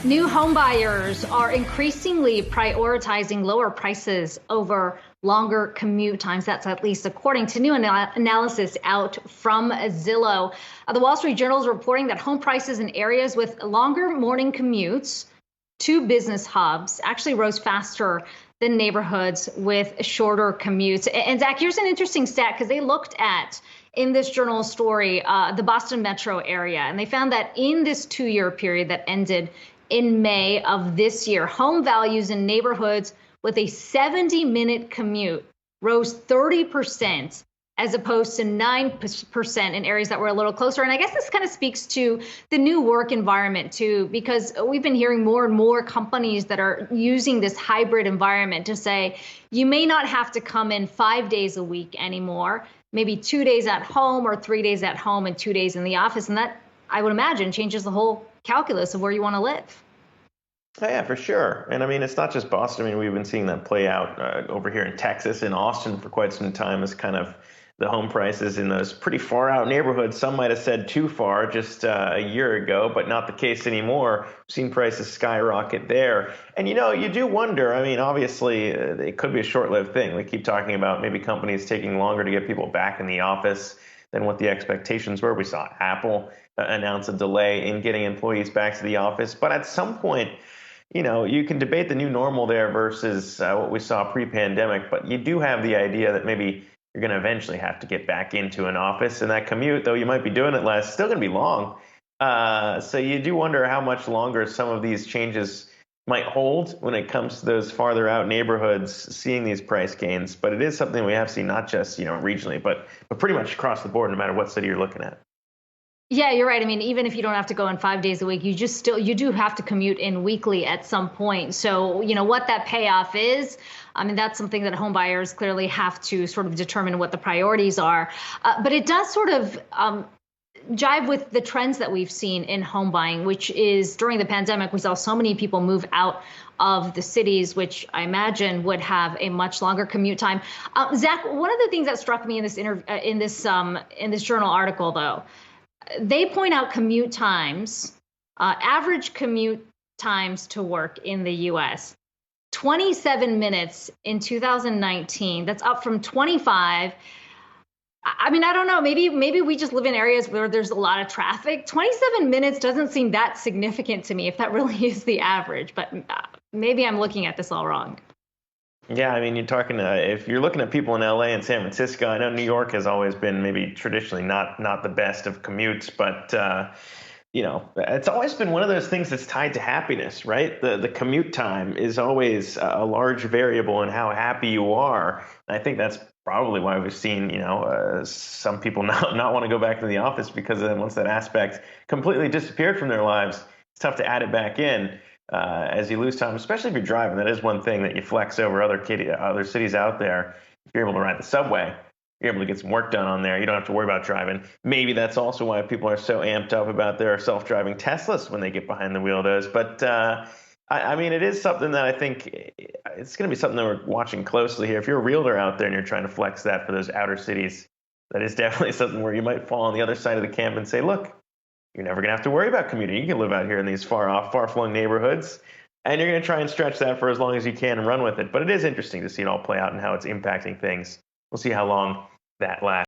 New home buyers are increasingly prioritizing lower prices over longer commute times. That's at least according to new analysis out from Zillow. The Wall Street Journal is reporting that home prices in areas with longer morning commutes to business hubs actually rose faster than neighborhoods with shorter commutes. And Zach, here's an interesting stat because they looked at, in this journal story, the Boston metro area, and they found that in this 2-year period that ended in May of this year, home values in neighborhoods with a 70-minute commute rose 30%, as opposed to 9% in areas that were a little closer. And I guess this kind of speaks to the new work environment too, because we've been hearing more and more companies that are using this hybrid environment to say, you may not have to come in 5 days a week anymore, maybe 2 days at home or 3 days at home and 2 days in the office. And that, I would imagine, changes the whole calculus of where you want to live. Oh, yeah, for sure. And I mean, it's not just Boston. I mean, we've been seeing that play out over here in Texas and Austin for quite some time as kind of the home prices in those pretty far out neighborhoods. Some might have said too far just a year ago, but not the case anymore. We've seen prices skyrocket there. And, you do wonder, I mean, obviously, it could be a short-lived thing. We keep talking about maybe companies taking longer to get people back in the office than what the expectations were. We saw Apple announce a delay in getting employees back to the office. But at some point, you can debate the new normal there versus what we saw pre-pandemic. But you do have the idea that maybe you're going to eventually have to get back into an office. And that commute, though you might be doing it less, still going to be long. So you do wonder how much longer some of these changes might hold when it comes to those farther out neighborhoods seeing these price gains. But it is something we have seen not just regionally, but pretty much across the board, no matter what city you're looking at. Yeah, you're right. I mean, even if you don't have to go in 5 days a week, you do have to commute in weekly at some point. So, what that payoff is, I mean, that's something that home buyers clearly have to sort of determine what the priorities are. But it does sort of jive with the trends that we've seen in home buying, which is during the pandemic, we saw so many people move out of the cities, which I imagine would have a much longer commute time. Zack, one of the things that struck me in this journal article, though, they point out commute times, average commute times to work in the U.S. 27 minutes in 2019. That's up from 25. I mean, I don't know. Maybe we just live in areas where there's a lot of traffic. 27 minutes doesn't seem that significant to me, if that really is the average. But maybe I'm looking at this all wrong. Yeah, I mean, you're talking if you're looking at people in LA and San Francisco, I know New York has always been maybe traditionally not the best of commutes, but it's always been one of those things that's tied to happiness, right? The commute time is always a large variable in how happy you are. And I think that's probably why we've seen, some people not want to go back to the office, because then once that aspect completely disappeared from their lives, it's tough to add it back in. As you lose time, especially if you're driving. That is one thing that you flex over other cities out there. If you're able to ride the subway, you're able to get some work done on there. You don't have to worry about driving. Maybe that's also why people are so amped up about their self-driving Teslas when they get behind the wheel of those. But I mean, it is something that I think it's going to be something that we're watching closely here. If you're a realtor out there and you're trying to flex that for those outer cities, that is definitely something where you might fall on the other side of the camp and say, look, you're never going to have to worry about commuting. You can live out here in these far-flung neighborhoods, and you're going to try and stretch that for as long as you can and run with it. But it is interesting to see it all play out and how it's impacting things. We'll see how long that lasts.